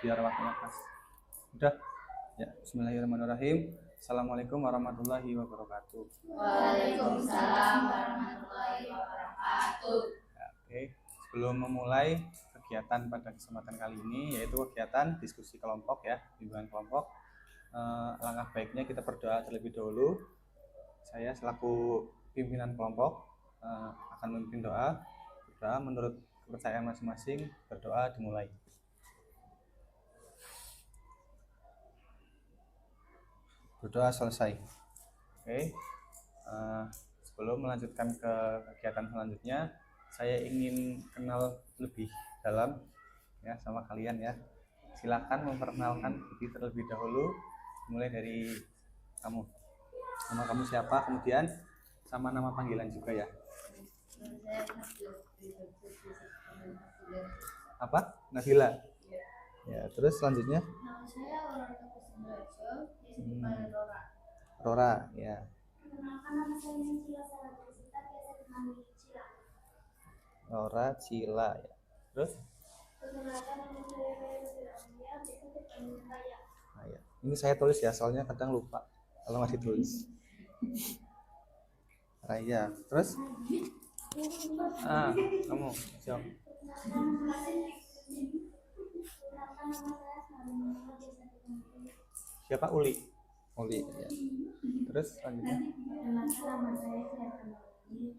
biar waktunya pas. Udah? Ya, bismillahirrahmanirrahim. Assalamualaikum warahmatullahi wabarakatuh. Waalaikumsalam warahmatullahi wabarakatuh. Oke, sebelum memulai kegiatan pada kesempatan kali ini, yaitu kegiatan diskusi kelompok ya, bimbingan kelompok, langkah baiknya kita berdoa terlebih dahulu. Saya selaku pimpinan kelompok akan memimpin doa menurut kepercayaan masing-masing. Berdoa dimulai. Berdoa selesai. Oke. Sebelum melanjutkan ke kegiatan selanjutnya, saya ingin kenal lebih dalam ya sama kalian ya. Silakan memperkenalkan diri terlebih dahulu, mulai dari kamu. Nama kamu siapa, kemudian sama nama panggilan juga ya. Apa? Nabila. Ya, terus selanjutnya? Nama saya Rora. Rora, ya. Perkenalkan, nama saya Cila Sarabasita, biasa dipanggil Cila. Rora, Cila ya. Terus? Perkenalkan, nama saya Raya Raya, biasa dipanggil Raya. Nah, ya. Ini saya tulis ya, soalnya kadang lupa kalau nggak ditulis. Raya. Terus? Kamu siap? Perkenalkan, nama saya Siapa? Uli ya. Terus selanjutnya? Perkenalkan, nama saya Cahaya,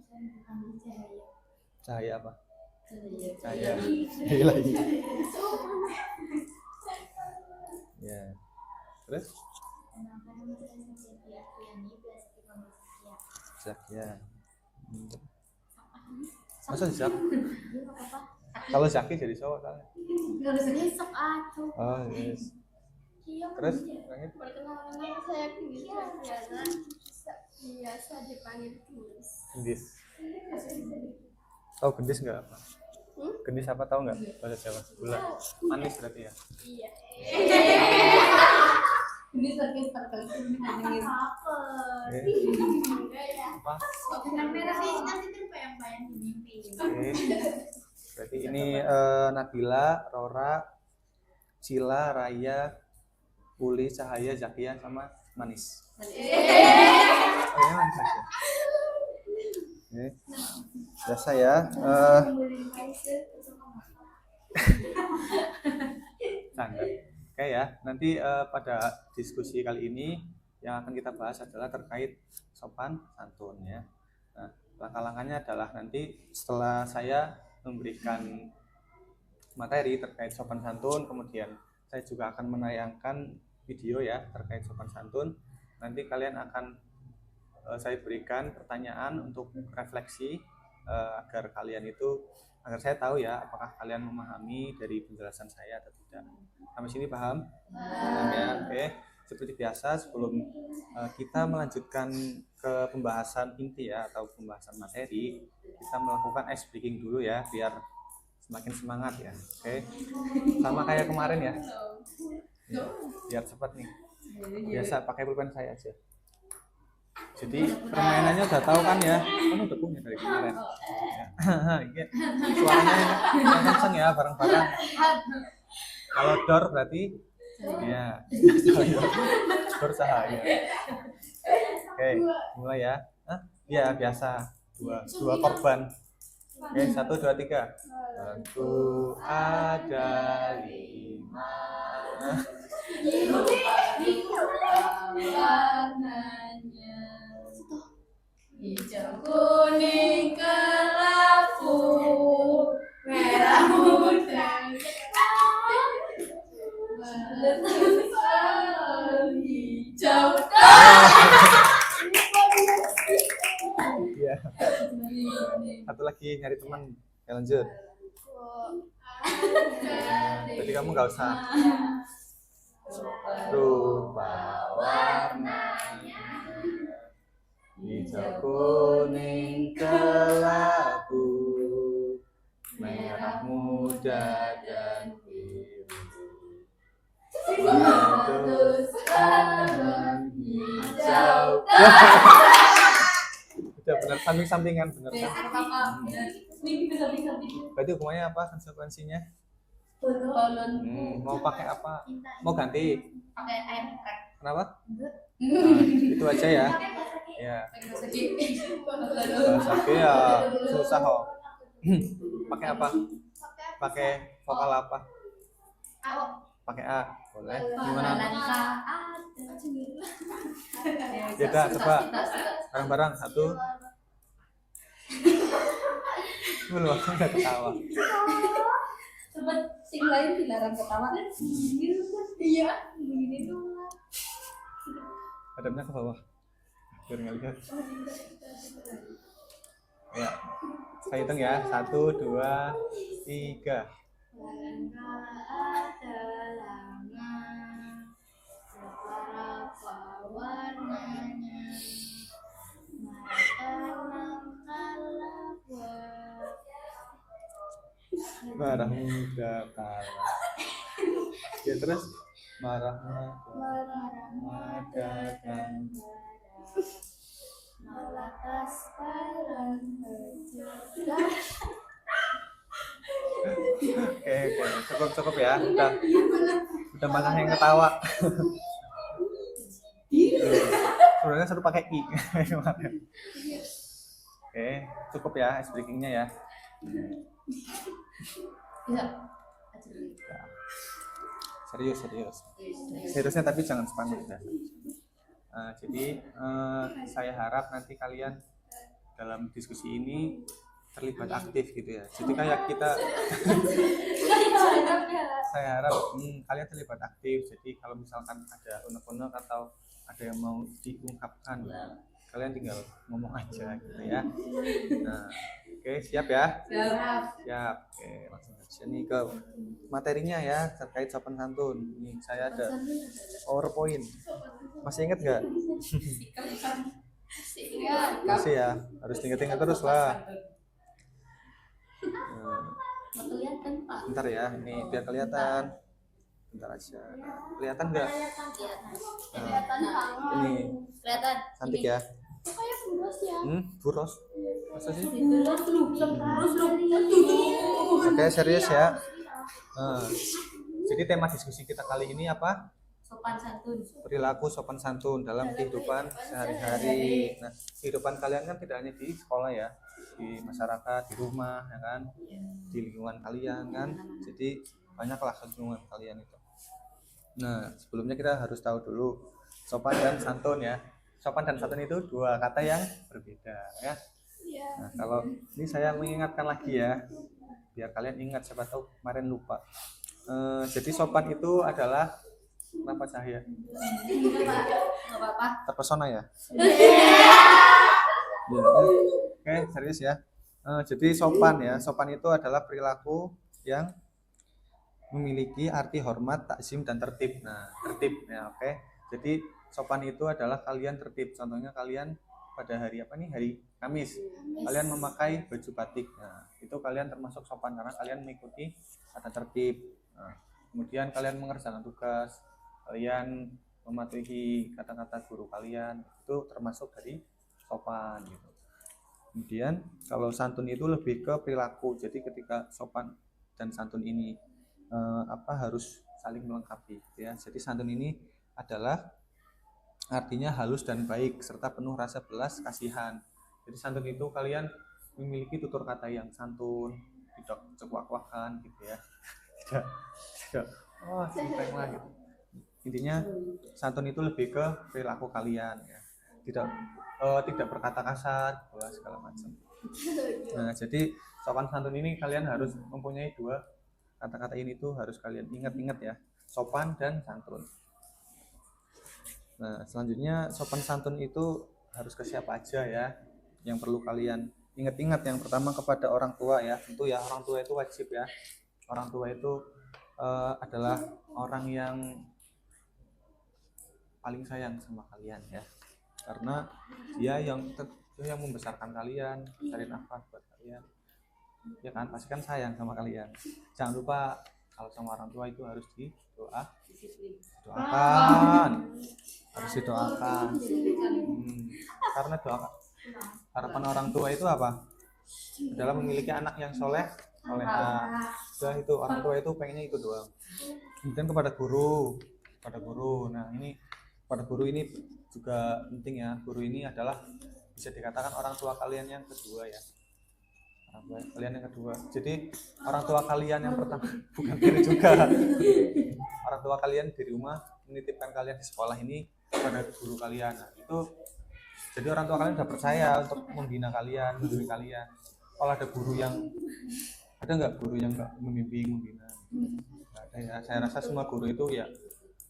saya dipanggil Cahaya. Cahaya apa? Cahaya. Cahaya lagi. Ya. Terus? Perkenalkan, nama saya Satya Fiani, biasa dipanggil Satya. Ya. Masa Zak? Kalau Zaki jadi cowok soalnya. Besok atuh. Oh yes. Terus? Langit? Perkenalkan, nama saya Kini Fiana, biasa dipanggil Tulis. Gendis. Tahu gendis nggak apa? Gendis apa tahu nggak? Bahasa Jawa. Gula. Manis berarti ya. Iya. Ini sakit sekali ini nangis. Apa? Benang merah sih nanti terbayang-bayang di mimpi. Oke. Berarti ini Nabila, Rora, Cila, Raya, Uli, Cahaya, Zakia, sama Manis. Oh, manis aja. Oke. Biasa ya. Canda. Oke ya. Nanti pada diskusi kali ini yang akan kita bahas adalah terkait sopan santun ya. Nah, langkah-langkahnya adalah nanti setelah saya memberikan materi terkait sopan santun, kemudian saya juga akan menayangkan video ya terkait sopan santun. Nanti kalian akan saya berikan pertanyaan untuk refleksi agar saya tahu ya apakah kalian memahami dari penjelasan saya atau tidak. Sampai sini paham? Ya, oke. Seperti biasa sebelum kita melanjutkan ke pembahasan inti ya atau pembahasan materi, kita melakukan ice breaking dulu ya biar semakin semangat ya. Oke. Sama kayak kemarin ya. Biar cepat nih. Biasa pakai pulpen saya aja. Jadi permainannya udah tahu kan ya? Kan udah punya dari kemarin. Ya. Suaranya yang kenceng ya bareng-bareng. Kalau dor berarti ya dor cahaya. Oke, mulai ya. Ya biasa dua korban. Oke, 1, 2, 3. Tentu ada 5. Warnanya hijau, kuning, kelabu, merah muda, hijau. Iya. Satu lagi nyari teman. Ya, lanjut. Jadi kamu nggak usah. Rupa warnanya hijau, kuning, kelabu, merah muda dan biru. Terus hijau. Udah benar, samping-sampingan benar kan? Kakak, mimpi bisa. Berarti hukumannya apa konsekuensinya? balonku Mau pakai apa? Mau ganti? pakai air trek. Kenapa? Nah, itu aja ya. Ya. Bahasa G ya susah kok. Pakai apa? Pakai vokal apa? Pakai A. Boleh. Gimana? Ya udah, coba bareng-bareng satu. Belum, aku nggak ketawa. Coba sing lain dilarang ketawa. Iya, begini dong. Hadapnya ke bawah. Biar nggak lihat. Ya. Saya hitung ya. 1, 2, 3. Warna adalah berapa warnanya, Marah muda kalah. Ya terus marah muda kan. Malakas palang Oke, cukup ya. Udah banyak yang ketawa. Sebenarnya satu pakai I. Oke, cukup ya ice breakingnya ya. Bisa. Seriusnya tapi jangan sepanjang ya. Jadi saya harap nanti kalian dalam diskusi ini terlibat aktif gitu ya. Jadi kayak kita saya harap kalian terlibat aktif. Jadi kalau misalkan ada unek-unek atau ada yang mau diungkapkan, kalian tinggal ngomong aja gitu ya. Nah, oke, siap ya? Siap. Oke, langsung aja nih ke materinya ya terkait sopan santun. Ini saya ada PowerPoint. Masih ingat nggak? Masih ya. Harus ingat-ingat terus lah. Kelihatan Pak. Bentar ya, ini biar kelihatan. Bentar aja. Kelihatan nggak? kelihatan banget. Ini Kelihatan. cantik ya. Kayak buros ya. Buros. Masa sih? Terus Oke, serius ya. Jadi tema diskusi kita kali ini apa? sopan santun. Perilaku sopan santun dalam kehidupan sehari-hari. Nah, kehidupan kalian kan tidak hanya di sekolah ya, di masyarakat, di rumah, ya kan, di lingkungan kalian kan. Jadi banyaklah lingkungan kalian itu. Nah, sebelumnya kita harus tahu dulu sopan dan santun ya. Sopan dan santun itu dua kata yang berbeda ya. Nah, kalau ini saya mengingatkan lagi ya, biar kalian ingat, siapa tahu kemarin lupa. Jadi sopan itu adalah kenapa Cahaya? Enggak apa-apa. Terpesona ya? Ya. Oke, serius ya. Jadi sopan ya, sopan itu adalah perilaku yang memiliki arti hormat, takzim dan tertib. Nah, tertib ya, oke. Jadi sopan itu adalah kalian tertib. Contohnya kalian pada hari apa nih? Hari Kamis. Kalian memakai baju batik. Nah, itu kalian termasuk sopan karena kalian mengikuti tata tertib. Nah, kemudian kalian mengerjakan tugas, kalian mematuhi kata-kata guru kalian, itu termasuk dari sopan gitu. Kemudian kalau santun itu lebih ke perilaku. Jadi ketika sopan dan santun ini harus saling melengkapi ya. Jadi santun ini adalah artinya halus dan baik serta penuh rasa belas kasihan. Jadi santun itu kalian memiliki tutur kata yang santun, tidak cekuak-cekuakan gitu ya. Tidak simpeng lah gitu. Intinya santun itu lebih ke perilaku kalian ya. Tidak berkata kasar, segala macam. Nah, jadi sopan santun ini kalian harus mempunyai dua kata-kata ini tuh harus kalian ingat-ingat ya. Sopan dan santun. Nah, selanjutnya sopan santun itu harus ke siapa aja ya, yang perlu kalian ingat-ingat. Yang pertama kepada orang tua ya, tentu ya, orang tua itu wajib ya. Orang tua itu adalah orang yang paling sayang sama kalian ya, karena dia yang membesarkan kalian, cari nafkah buat kalian ya kan, pasti kan sayang sama kalian. Jangan lupa kalau sama orang tua itu harus harus didoakan. Karena harapan orang tua itu apa? Adalah memiliki anak yang soleh, oleh A. Sudah itu orang tua itu pengennya itu doang. Kemudian kepada guru. Nah ini kepada guru ini juga penting ya. Guru ini adalah bisa dikatakan orang tua kalian yang kedua ya. Orang tua kalian yang kedua. Jadi orang tua kalian yang pertama bukan diri juga. Orang tua kalian di rumah menitipkan kalian di sekolah ini kepada guru kalian. Nah, itu jadi orang tua kalian sudah percaya untuk membina kalian, mendidik kalian. Kalau ada guru yang ada nggak guru yang nggak membimbing, membina? Nggak ada ya. Saya rasa semua guru itu ya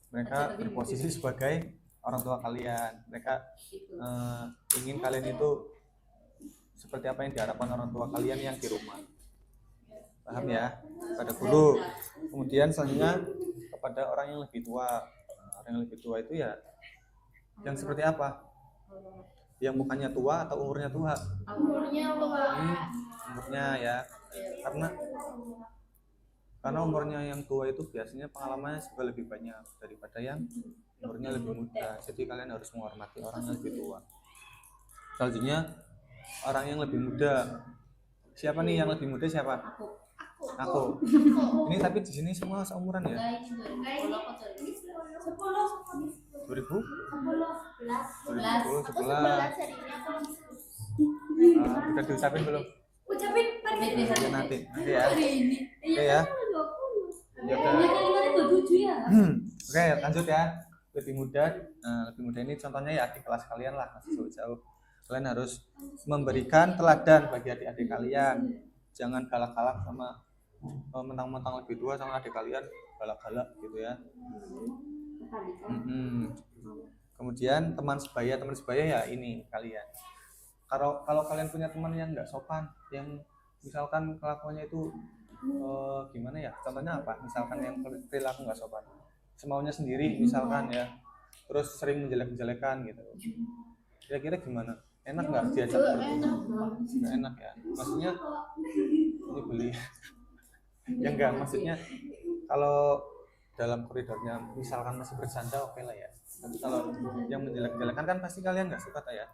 mereka berposisi sebagai orang tua kalian. Mereka ingin kalian itu seperti apa yang diharapkan orang tua kalian yang di rumah. Paham ya? Pada guru. Kemudian selanjutnya kepada orang yang lebih tua. Orang yang lebih tua itu ya yang seperti apa? Yang mukanya tua atau umurnya tua? Umurnya tua. Umurnya ya. Karena umurnya yang tua itu biasanya pengalamannya juga lebih banyak daripada yang umurnya lebih muda. Jadi kalian harus menghormati orang yang lebih tua. Selanjutnya orang yang lebih muda. Siapa nih yang lebih muda siapa? Aku. Ini tapi di sini semua seumuran ya? 2000? 2010, 11. Udah diucapin belum? Ucapin Ya, nanti ya. Oke ya. Ya udah. Oke, lanjut ya. Lebih muda. Nah, lebih muda ini contohnya ya adik kelas kalian lah, masih jauh. Kalian harus memberikan teladan bagi adik-adik kalian. Jangan galak-galak sama mentang-mentang lebih tua sama adik kalian, galak-galak gitu ya. Kemudian teman sebaya ya ini kalian. Kalau kalian punya teman yang nggak sopan, yang misalkan kelakuannya itu gimana ya? Contohnya apa? Misalkan yang perilaku nggak sopan, semaunya sendiri misalkan ya, terus sering menjelek-jelekan gitu. Kira-kira gimana? Enak nggak diajak seperti itu? Nggak enak ya. Maksudnya ini beli. Ya enggak, maksudnya kalau dalam koridornya misalkan masih bercanda oke lah ya. Tapi kalau yang menjelek-jelekan kan pasti kalian nggak suka ya.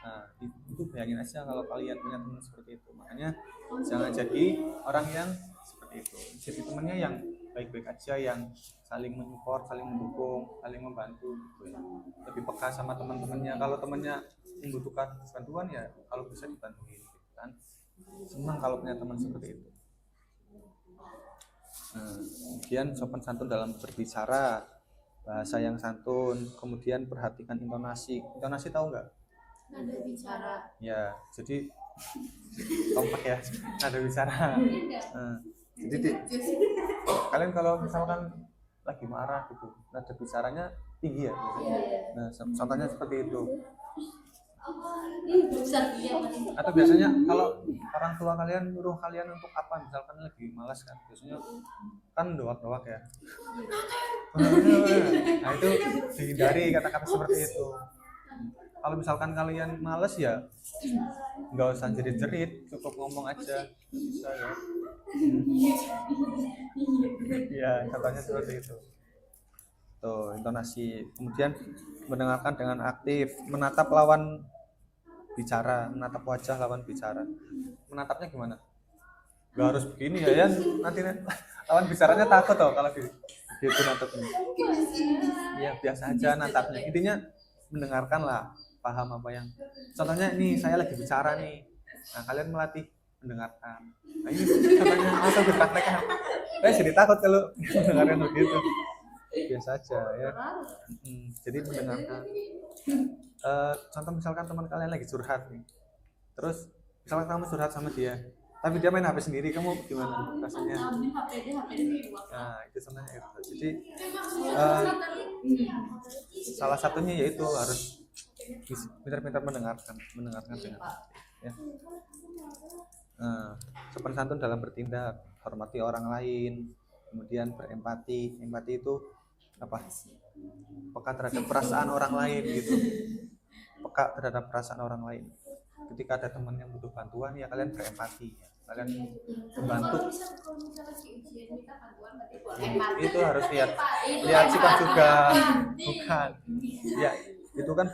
Nah itu bayangin aja kalau kalian punya teman seperti itu. Makanya jangan jadi orang yang seperti itu. Jadi temannya yang baik-baik aja, yang saling mensupport, saling mendukung, saling membantu gitu ya. Lebih peka sama teman-temannya. Kalau temannya membutuhkan bantuan ya kalau bisa dibantuin gitu kan. Senang kalau punya teman seperti itu. Kemudian sopan santun dalam berbicara, bahasa yang santun, kemudian perhatikan intonasi. Intonasi tahu nggak? Nada bicara. Ya, jadi kompak ya, nada bicara. Jadi kalian kalau misalkan lagi marah gitu, nada bicaranya tinggi ya. Nah, contohnya seperti itu. Atau biasanya kalau orang tua kalian nyuruh kalian untuk apa, misalkan lagi malas kan, biasanya kan doak-doak ya. Nah itu dihindari kata-kata seperti itu. Kalau misalkan kalian malas ya nggak usah jerit-jerit, cukup ngomong aja bisa ya. Ya contohnya seperti itu. Tuh intonasi. Kemudian mendengarkan dengan aktif, menatap lawan bicara, menatap wajah lawan bicara. Menatapnya gimana? Gak harus begini ya, nanti lawan bicaranya takut kalau gitu natapnya. Ya biasa aja natapnya. Intinya mendengarkan lah, paham apa yang. Contohnya nih saya lagi bicara nih. Nah kalian melatih mendengarkan. Nah ini contohnya langsung dipraktekkan. Saya jadi takut kalau mendengarkan begitu. Biasa aja ya. Jadi mendengarkan. Contoh misalkan teman kalian lagi curhat nih, terus misalkan kamu curhat sama dia tapi dia main HP sendiri, kamu gimana rasanya? Nah itu contohnya itu. Jadi salah satunya yaitu harus pintar-pintar mendengarkan dengan ya. Sopan santun dalam bertindak, hormati orang lain, kemudian berempati. Empati itu apa? Peka terhadap perasaan orang lain gitu. Peka terhadap perasaan orang lain. Ketika ada teman yang butuh bantuan ya kalian berempati, kalian membantu. Itu harus lihat sikap juga, bukan ya itu kan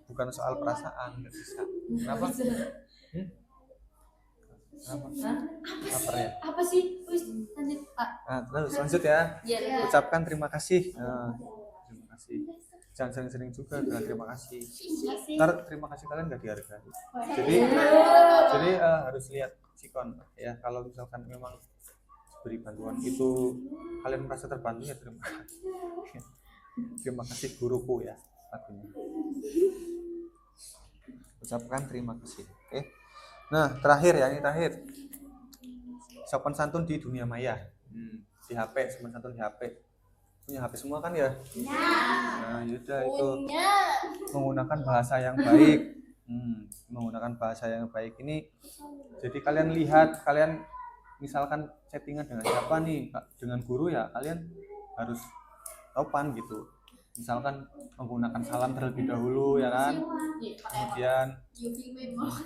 bukan soal perasaan, nggak bisa. Kenapa? Apa? Hah? Lapar ya? Apa sih? Wis, lanjut Pak. Nah, terus lanjut ya. Iya. Ucapkan terima kasih. Nah, terima kasih. Jangan sering-sering juga bilang terima kasih. Ntar terima kasih kalian nggak dihargai. Jadi harus lihat sikon ya. Kalau misalkan memang beri bantuan itu kalian merasa terbantu ya terima kasih. Terima kasih guruku ya. Artinya. Ucapkan terima kasih. Oke. Nah, terakhir ya, ini terakhir. Sopan santun di dunia maya. Di HP, sopan santun di HP. Punya HP semua kan ya? Nah, yaudah itu menggunakan bahasa yang baik. Menggunakan bahasa yang baik ini. Jadi kalian lihat, kalian misalkan chattingan dengan siapa nih, dengan guru ya, kalian harus sopan gitu. Misalkan menggunakan salam terlebih dahulu ya kan. Kemudian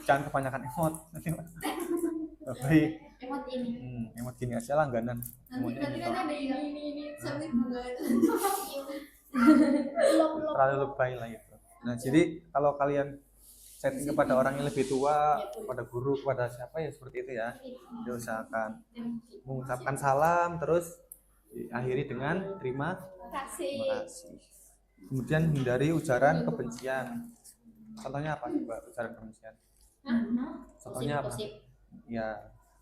jangan kebanyakan emot. Baik. Emot ini. Emot gini aja langganan. Nanti Emotnya kan gitu. ada ini sampai bunga itu. Terlalu lebay lah itu. Nah, jadi kalau kalian chatting kepada orang yang lebih tua, kepada guru, kepada siapa ya seperti itu ya. Diusahakan mengucapkan salam terus diakhiri dengan terima Kasih. kasih. Kemudian hindari ujaran kebencian. Contohnya apa sih, Mbak, ujaran kebencian? Contohnya apa? Ya,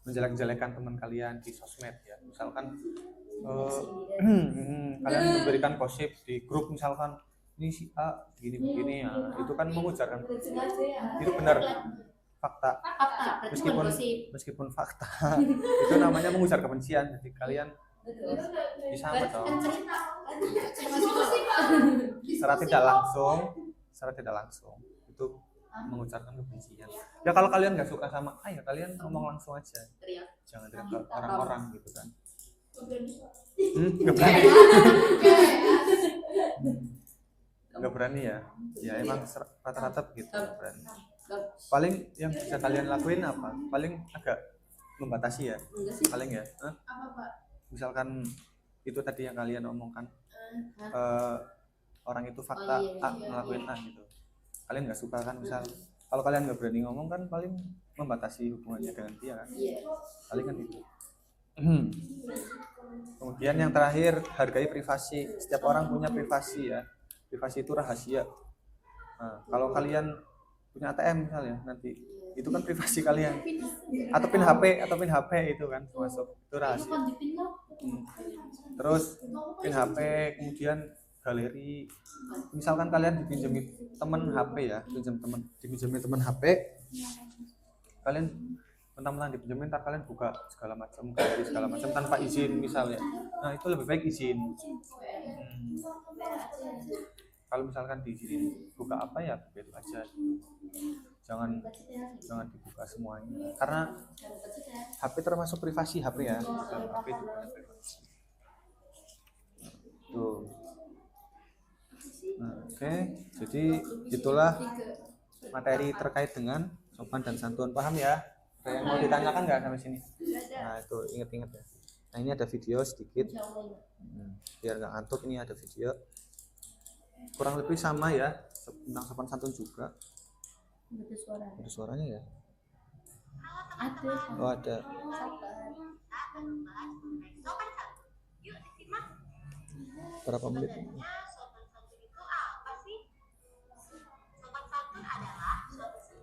menjelek-jelekan teman kalian di sosmed ya. Misalkan kalian memberikan gosip di grup, misalkan ini si A begini-begini ya. Itu kan mengujarkan. Itu benar fakta. Fakta. Meskipun fakta itu namanya mengujar kebencian. Jadi kalian bisa dong. Secara tidak langsung itu mengucapkan kebencian. Ya kalau kalian nggak suka sama A ya kalian ngomong langsung aja. Jangan teriak ke orang-orang gitu kan. Nggak berani ya. Ya emang rata-rata begitu nggak berani. Paling yang bisa kalian lakuin apa? Paling agak membatasi ya. Paling ya. Apa Pak? Misalkan itu tadi yang kalian omongkan. Orang itu fakta A ngelakuin A gitu. Kalian nggak suka kan, misal kalau kalian nggak berani ngomong kan paling membatasi hubungannya dengan dia kan. Paling kan itu. Kemudian yang terakhir, hargai privasi. Setiap orang punya privasi ya. Privasi itu rahasia. Nah, kalau kalian punya ATM misalnya nanti itu kan privasi kalian. Atau pin HP itu kan masuk, itu rahasia. Terus pin HP, kemudian galeri. Misalkan kalian dipinjami teman HP ya, dipinjami teman HP, kalian mentang-mentang dipinjemin, ntar kalian buka segala macam galeri segala macam tanpa izin misalnya. Nah itu lebih baik izin. Kalau misalkan diizinin buka apa ya begitu aja. Jangan dibuka semuanya. Karena HP termasuk privasi HP ya. HP itu punya privasi. Tuh. Nah, oke. Jadi itulah materi terkait dengan sopan dan santun. Paham ya? Ada yang mau ditanyakan nggak sampai sini? Nah itu ingat-ingat ya. Nah ini ada video sedikit. Biar nggak ngantuk, ini ada video. Kurang lebih sama ya tentang sopan santun juga. Ada suaranya ya? Ada. Oh ada. Berapa menit?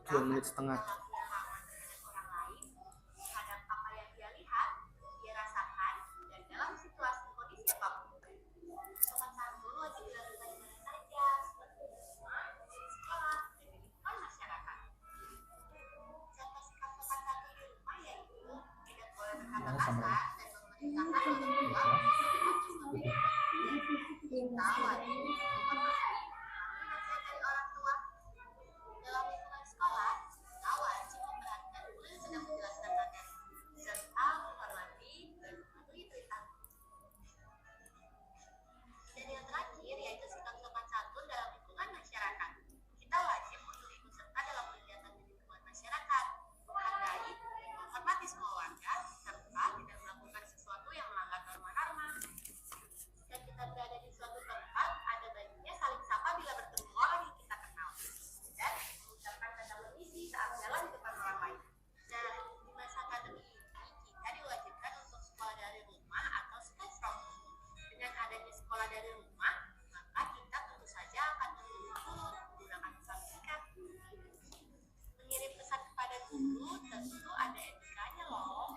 Dua menit setengah. dulu tentu ada etikanya loh.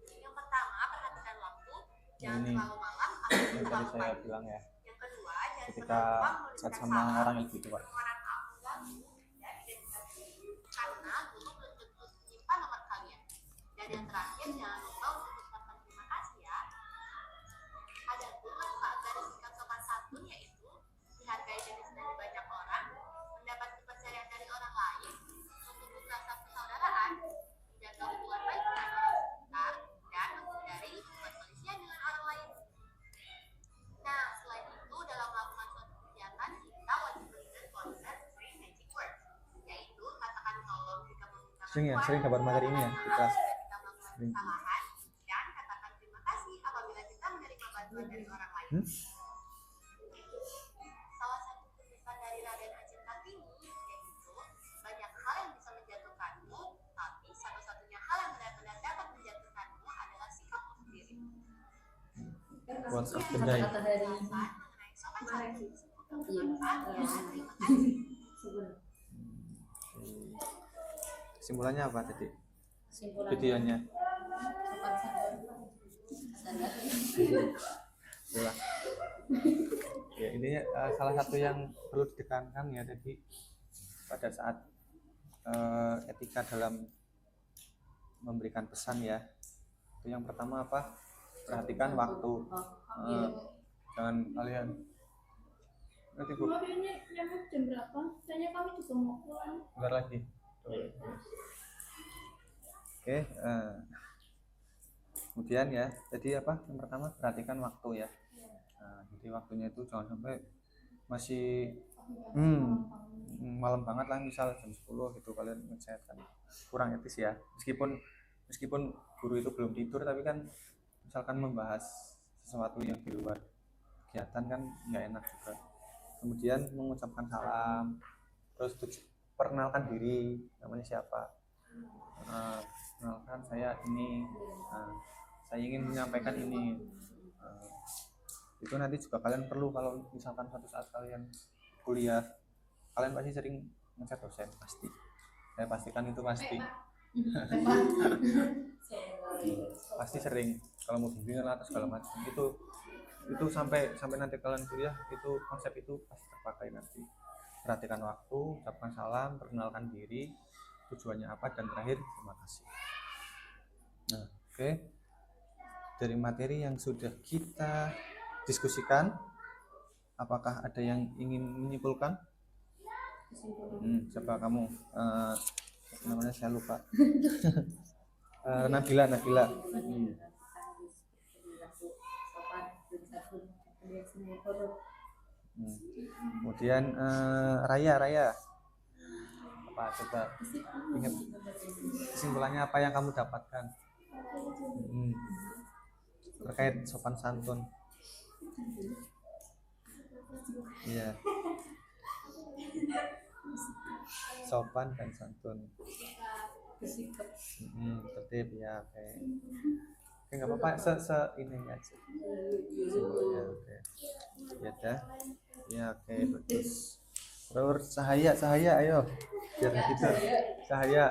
Yang pertama, perhatikan waktu, jangan Ini terlalu malam atau yang tadi terlalu saya pagi. bilang ya, Yang kedua, jangan ketika pernah lupa chat menuliskan sama salam, orang yang lebih tua. permohonan maaf mengganggu, dan identitas diri. Karena guru belum tentu menyimpan nomor kalian. Dan yang terakhir, jangan lupa untuk mengucapkan terima kasih ya. Ada pun manfaat dari sikap sopan santun yaitu dihargai dan disenangi banyak orang, mendapat kepercayaan dari orang lain, membentuk rasa persaudaraan, menjaga hubungan baik dengan orang sekitar, dan menghindari hubungan manusia dengan orang lain. Nah, selain itu, dalam melakukan suatu kegiatan, kita wajib berikan konsep free magic word, yaitu katakan tolong jika meminta Sering dapat materi ini ya di kelas. kita melakukan Sering. kesalahan, dan katakan terima kasih apabila kita menerima bantuan dari orang lain. Salah satu kutipan dari Raden Ajeng Kartini yaitu banyak hal yang bisa menjatuhkanmu, tapi satu-satunya hal yang benar-benar dapat menjatuhkanmu adalah sikapmu sendiri. Quotes of the Kata-kata day. dari Mengenai sopan santun, iya, terima kasih. sebelum Kesimpulannya apa tadi kesimpulan videonya? sopan santun sadar. Itulah. Ya, intinya salah satu yang perlu ditekankan ya tadi pada saat etika dalam memberikan pesan ya. Itu yang pertama apa? Perhatikan waktu. Iya. Jangan kalian nanti Bu, Maaf ini nyampe jam berapa? Soalnya kami juga mau pulang. bentar lagi. Oke, kemudian ya, jadi apa? Yang pertama perhatikan waktu ya. Nah, jadi waktunya itu jangan sampai masih malam banget lah, misal jam 10 gitu kalian ngechat kan kurang etis ya. Meskipun guru itu belum tidur, tapi kan misalkan membahas sesuatu yang di luar kegiatan kan nggak enak juga. Kemudian mengucapkan salam, terus perkenalkan diri, namanya siapa, perkenalkan saya ini, saya ingin menyampaikan ini. Itu nanti juga kalian perlu kalau misalkan suatu saat kalian kuliah, kalian pasti sering ngechat dosen, pasti, saya pastikan itu pasti sering kalau mau bimbingan atau segala macam itu sampai nanti kalian kuliah itu konsep itu pasti terpakai nanti. Perhatikan waktu, ucapkan salam, perkenalkan diri, tujuannya apa, dan terakhir terima kasih. Nah, oke. Dari materi yang sudah kita diskusikan, apakah ada yang ingin menyimpulkan? Coba kamu, namanya saya lupa. Nabila. Kemudian Raya. Apa coba ingat kesimpulannya apa yang kamu dapatkan terkait sopan santun? Iya. Sopan dan santun. Tertib ya, oke. Oke, nggak apa-apa, ini aja. Ya, oke. Ya dah. Ya, oke, bagus. Terus Cahaya, ayo. Biar nggak tidur. Cahaya,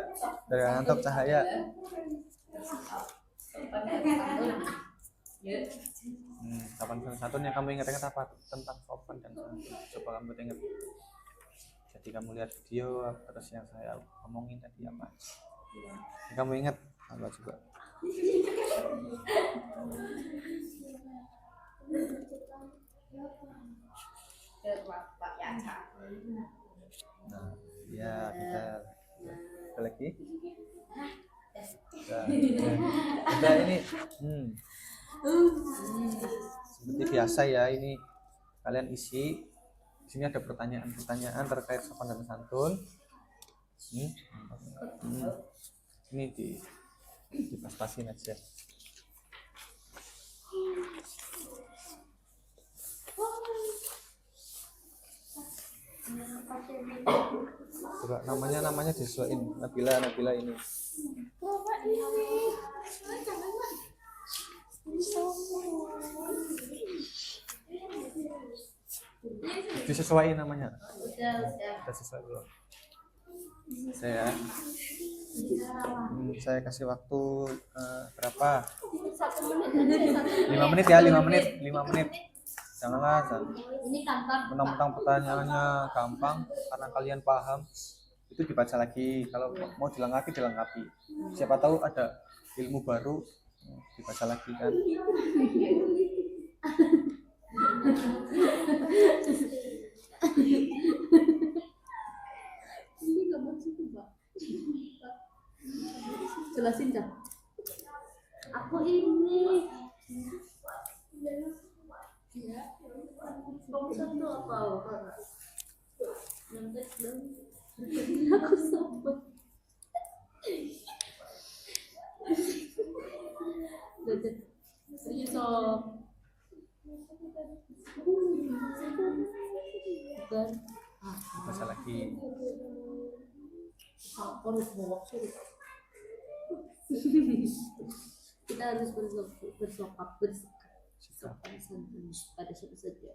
dari ngantuk Cahaya. Sopan dan santun yang kamu ingat apa tentang sopan dan santun? Coba kamu ingat. Jadi kamu lihat video terus yang saya omongin tadi apa? Kamu ingat apa coba? Nah, ya kita lagi. Udah ini seperti biasa ya, ini kalian isi. Di sini ada pertanyaan terkait sopan dan santun. Ini dipas-pasin aja. Coba namanya disesuaiin. Nabila ini. Disesuaiin namanya. Udah. Udah sesuai belum? Saya Saya kasih waktu berapa? 1 menit aja. 5 menit ya, 5 menit, 5 menit. Janganlah Ini gampang. mentang-mentang pertanyaannya gampang karena kalian paham itu dibaca lagi. Kalau mau dilengkapi dilengkapi. Siapa tahu ada ilmu baru, dibaca lagi kan. Ini nggak maksud Mbak. Jelasin Cak. Aku ini. Maksud itu apa? Nanti belum. Aku sobat. Serius sob. Dan Dibaca lagi. harus bawa sulit. Kita harus bersopan sopan santun pada siapa saja.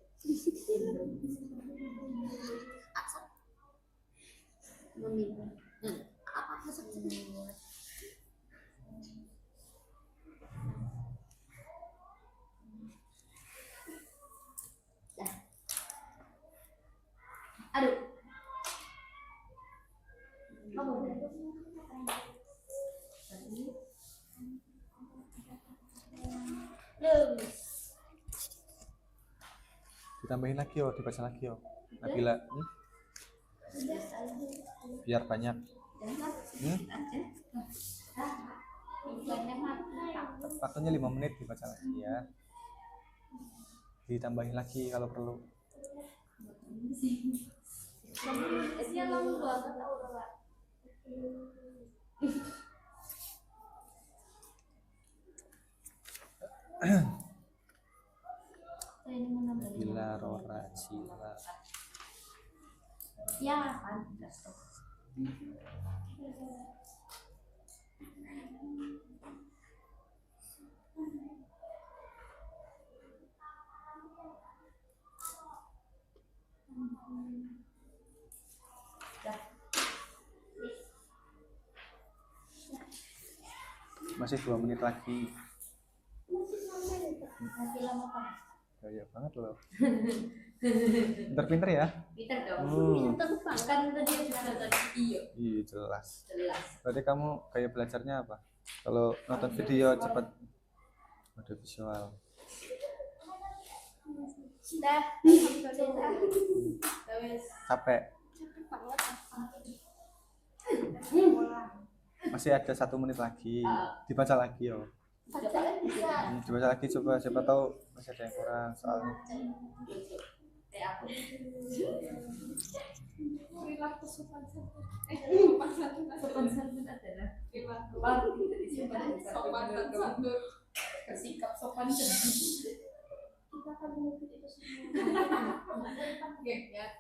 Meminta apa saja. Aduh. Ditambahin lagi yo, dibaca lagi yo. Nabila, biar banyak. Waktunya 5 menit dibaca lagi ya. Ditambahin lagi kalau perlu. Isinya lama banget Aurora. Nabila, Rora, Sila. Ya kan. Masih 2 menit lagi. Masih lama kan? Gaya banget loh. Pinter-pinter ya. Pinter dong. Pinter banget kan tadi ada video. Iya jelas. Jelas. Berarti kamu gaya belajarnya apa? Kalau nonton video cepat, ada visual. Sudah. Capek. Banget. Masih ada 1 menit lagi. Dibaca lagi yo. Pacaran bisa. Dibaca lagi coba, siapa tahu masih ada yang kurang soalnya. Perilaku sopan santun. Sopan santun adalah Perilaku sopan santun. Bersikap sopan santun. Kita akan mengikuti itu semua. Ya.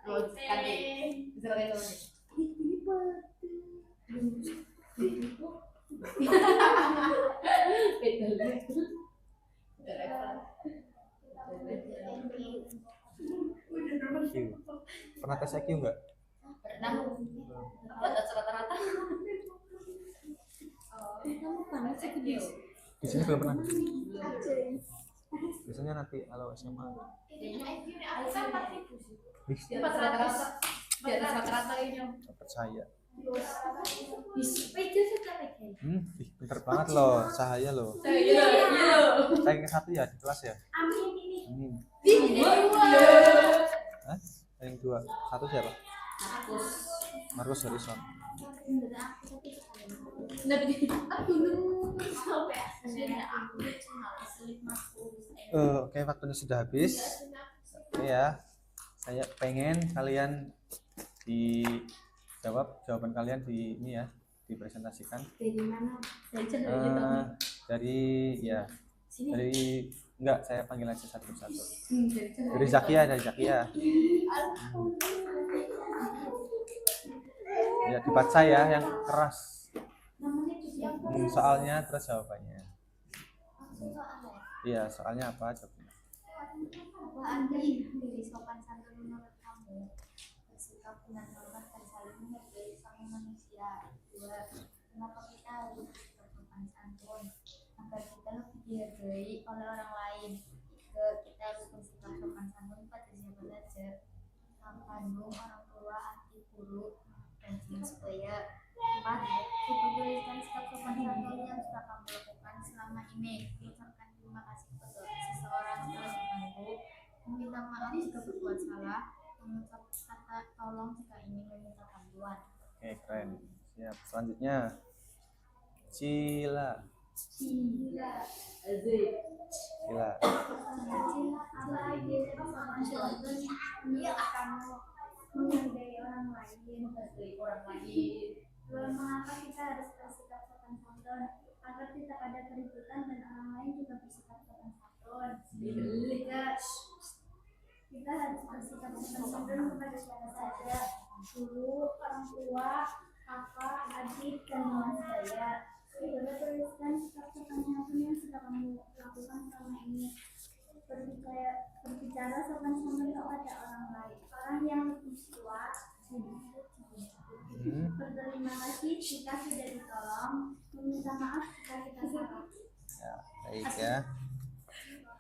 Oh, tadi misalnya lagi. IQ. Pernah tes IQ nggak? Pernah. Batas rata-rata. Kamu banget sih video. Di sini belum pernah. Biasanya nanti kalau SMA. Wih, Di atas rata-rata. Di atas rata-rata ini. percaya. Itu sudah lagi. Ih, pinter banget loh, cahaya loh. Iya. Ranking 1 ya di kelas ya. Amin ini. Hah? Ranking 2. 1 siapa? Markus Harrison. Oke, waktunya sudah habis. Oke ya, saya pengen kalian dijawab jawaban kalian di ini ya, dipresentasikan. Dari mana? Dari ya, dari enggak, saya panggil aja satu-satu. Dari Zakia. Zakia. Ya, dibaca ya yang keras. Soalnya terus jawabannya. Iya, soalnya apa? Coba. sopan santun menurut kamu? Bersikap dengan hormat dan saling menghargai sesama manusia. 2. Kenapa kita harus bersikap sopan santun? Agar kita lebih dihargai oleh orang lain. 3. Kita harus bersikap sopan santun pada siapa saja, kandung, orang tua, adik, guru, dan jenis sebaya. 4. Coba tuliskan sikap sopan santun yang sudah kamu lakukan selama ini. Mengucapkan terima kasih kepada seseorang setelah membantu, meminta maaf jika berbuat salah, mengucap kata tolong jika ingin meminta bantuan. Oke, keren. Siap. Selanjutnya, Cila. Cila. Cila. Apa aja sopan santun yang kamu menghargai orang lain? Mengapa kita harus bersikap sopan santun? Agar tidak ada keributan dan orang lain juga bersikap sopan santun. Kita harus bersikap sopan santun kepada siapa saja, guru, orang tua, kakak, adik, dan teman sebaya. Coba tuliskan sikap sopan santun yang sudah kamu lakukan selama ini. Berbicara sopan santun kepada orang lain, orang yang lebih tua. Berterima kasih jika sudah ditolong, meminta maaf jika kita salah. Ya, baik ya.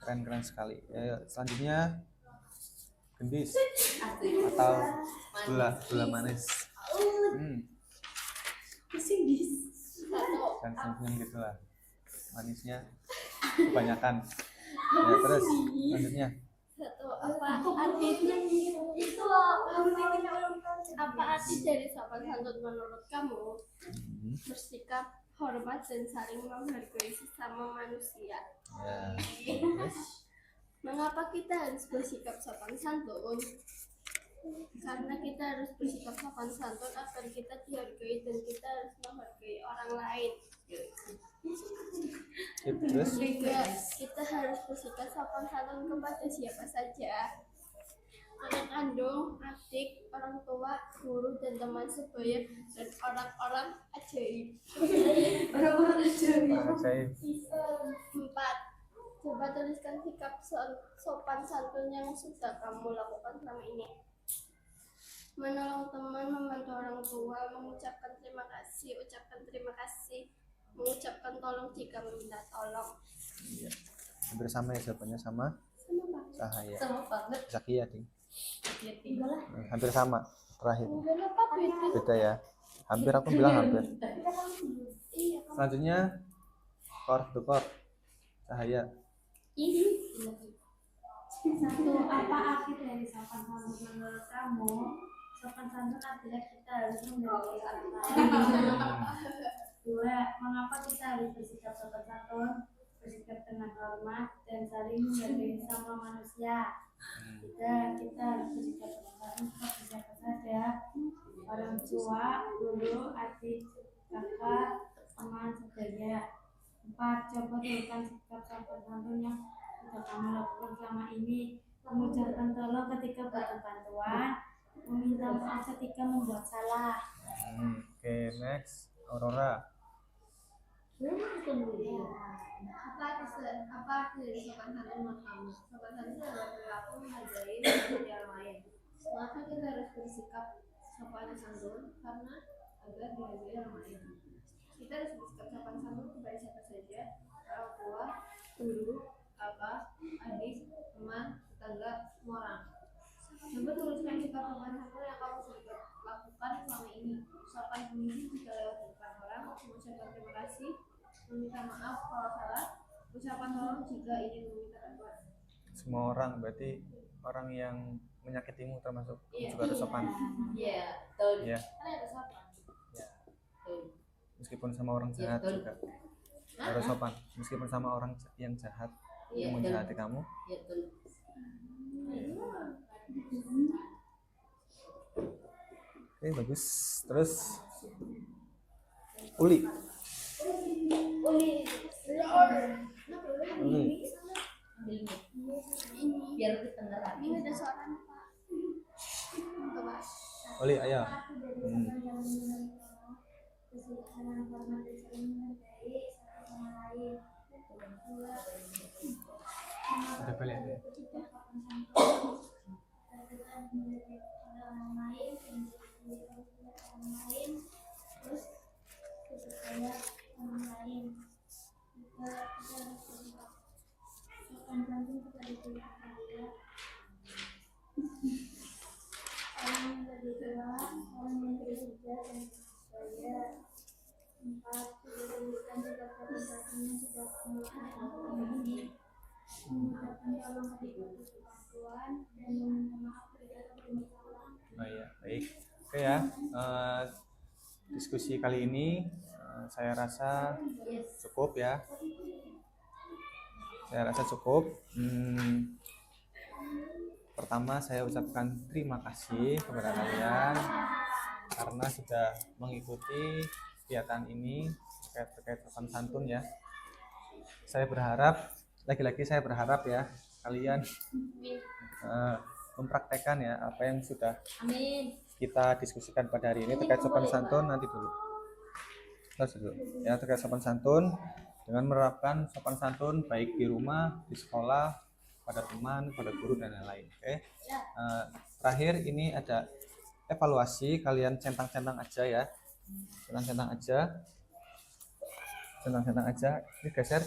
Keren sekali. Selanjutnya, gendis atau gula manis. Dan senyum gitulah. Manisnya kebanyakan. Ya, terus selanjutnya. Apa arti dari sopan santun menurut kamu? Bersikap hormat dan saling menghargai sesama manusia. Ya. Terus Mengapa kita harus bersikap sopan santun? Karena kita harus bersikap sopan santun agar kita dihargai dan kita harus menghargai orang lain. terus Juga kita harus bersikap sopan santun kepada siapa saja, anak kandung, adik, orang tua, guru, dan teman sebaya, dan orang-orang ajaib. orang ajaib. 4. Coba tuliskan sikap sopan santun yang sudah kamu lakukan selama ini. Menolong teman, membantu orang tua, mengucapkan terima kasih, ucapkan terima kasih, mengucapkan tolong jika meminta tolong. Iya. Hampir sama ya jawabannya sama Sama banget. Cahaya. Sama banget. Zakia, Ding. Enggak lah. Hampir sama terakhir. Enggak lah, Pak, beda. Beda ya. Hampir, aku bilang hampir. Iya, Selanjutnya, core to core. Cahaya. ini. 1. Apa arti dari sopan santun menurut kamu? Sopan santun adalah kita harus menghargai orang lain. 2. Mengapa kita harus bersikap sopan santun? Bersikap dengan hormat dan saling menghargai sesama manusia. 3. Kita harus bersikap sopan santun kepada siapa saja, orang tua, guru, adik, kakak, teman sebaya. 4. Coba tuliskan sikap sopan santun yang sudah kamu lakukan selama ini. Mengucapkan tolong ketika butuh bantuan, meminta maaf ketika membuat salah. Oke, next. Aurora. Apa arti dari sopan santun menurut kamu? Sopan santun adalah perilaku menghargai dan menghargai orang lain. Maka kita harus bersikap sopan santun karena agar dihargai orang lain. Kita harus bersikap sopan santun kepada siapa saja, orang tua, guru, kakak, adik, teman, tetangga, semua orang. Coba tuliskan sikap sopan santun yang kamu sudah lakukan selama ini. Ucapan pemimpin jika lewat depan orang, mengucapkan terima kasih, meminta maaf kalau salah, ucapan tolong jika ingin meminta bantuan. Semua orang, berarti orang yang menyakitimu termasuk Iya. juga harus sopan. Iya, betul. Ya. Kan ada sopan. Ya. Betul. Meskipun sama orang jahat betul. juga harus sopan. Meskipun sama orang yang jahat Iya, yang betul. menjahati kamu. Iya, betul. Oke, bagus. Terus Uli. Biar lebih tenang lagi. Ini ada suaranya, Pak. Coba. Uli, ayo. Udah balik ya. mendidik orang lain, mendidik orang lain, terus kepercayaan orang lain. Juga kita harus bersikap sopan santun kepada tetangga, orang yang lebih tua, orang yang bekerja dan berbudaya. 4. Berikan juga kepada yang sudah melakukan ini, mengucapkan tolong kepada orang tua dan meminta maaf kepada permasalahan. Oh iya, baik. Oke ya, diskusi kali ini saya rasa cukup ya. Saya rasa cukup. Pertama saya ucapkan terima kasih kepada kalian karena sudah mengikuti kegiatan ini terkait sopan santun ya. Saya berharap, lagi-lagi saya berharap ya kalian mempraktekkan ya apa yang sudah kita diskusikan pada hari ini terkait sopan santun. Nanti dulu ya, terkait sopan santun dengan menerapkan sopan santun baik di rumah, di sekolah, pada teman, pada guru dan lain-lain. Oke. Terakhir ini ada evaluasi, kalian centang-centang aja ya, centang-centang aja. Ini geser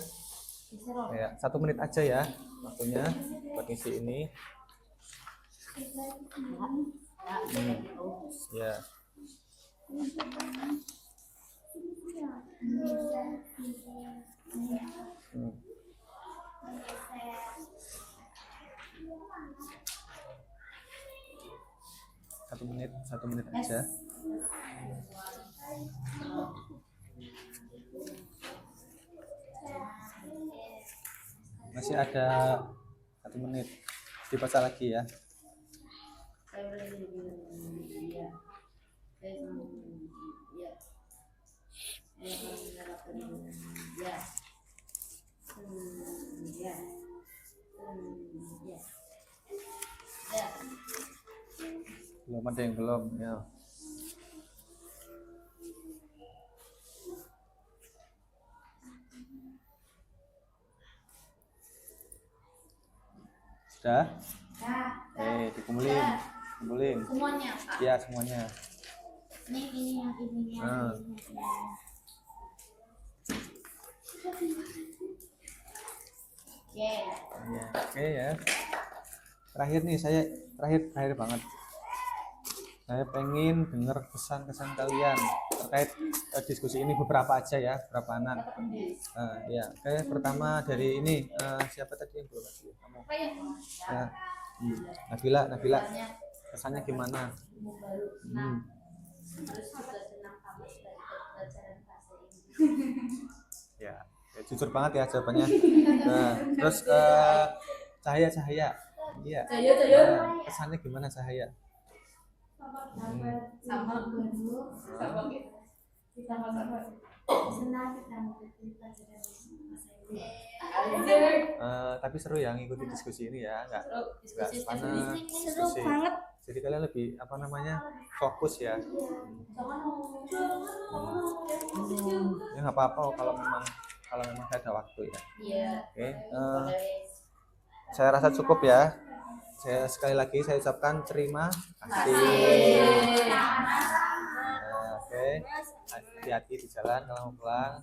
ya, 1 menit aja ya waktunya buat ngisi ini. Ya. Satu menit aja. Masih ada 1 menit, dibaca lagi ya. Belum ada yang belum ya. Sudah? Dikumpulin. Semuanya, Pak. Ya, semuanya. Ini yang ininya. Ya, oke ya. Terakhir nih, terakhir banget. Saya pengen dengar kesan-kesan kalian terkait diskusi ini, beberapa aja ya, beberapa anak. Ya, oke. Pertama dari ini, siapa tadi yang belum lagi? Kamu. Ya. Nabila. Kesannya gimana? Ya, jujur banget ya jawabannya. Nah, terus Cahaya. Iya. Nah, kesannya gimana Cahaya? Sama senang kita bercerita tapi seru ya ngikuti diskusi ini ya, nggak panas, seru banget. Jadi kalian lebih fokus ya. Ya nggak apa-apa kalau memang ada waktu ya. Oke. Saya rasa cukup ya. Saya sekali lagi saya ucapkan terima kasih. Oke. Hati-hati di jalan kalau pulang.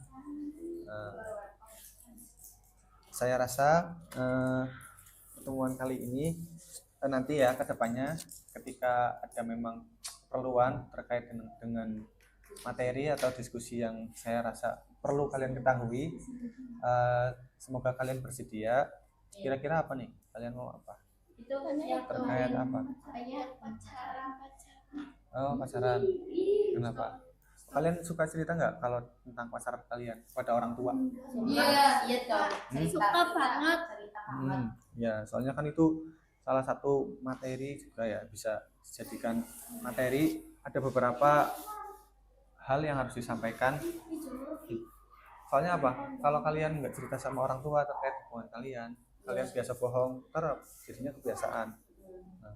Saya rasa pertemuan kali ini nanti ya ke depannya ketika ada memang keperluan terkait dengan materi atau diskusi yang saya rasa perlu kalian ketahui, semoga kalian bersedia. Kira-kira apa nih? Kalian mau apa? Itu Terkait apa? Oh, pacaran. Kenapa? Kalian suka cerita nggak kalau tentang pacaran kalian pada orang tua? Iya dong. suka banget. Ya, soalnya kan itu salah satu materi juga ya, bisa dijadikan materi. Ada beberapa hal yang harus disampaikan. Soalnya apa? Kalau kalian nggak cerita sama orang tua terkait hubungan kalian biasa bohong, jadinya kebiasaan. Nah,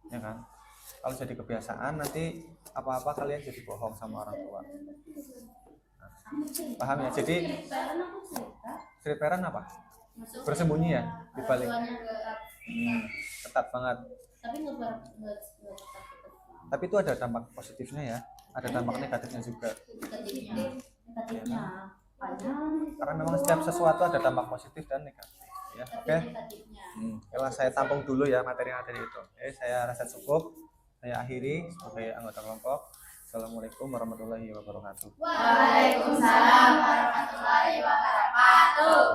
ya kan? Kalau jadi kebiasaan nanti apa-apa kalian jadi bohong sama orang tua. Nah, paham ya? Jadi street parent apa? Bersembunyi ya di balik. Ketat banget. Tapi nggak tetap. Tapi itu ada dampak positifnya ya, ada dampak negatifnya juga. Negatifnya Karena memang setiap sesuatu ada dampak positif dan negatif. Ya, oke. negatifnya. Kalau saya tampung dulu ya materi-materi itu. Oke, saya rasa cukup. Saya akhiri sebagai anggota kelompok. Assalamualaikum warahmatullahi wabarakatuh. Waalaikumsalam warahmatullahi wabarakatuh.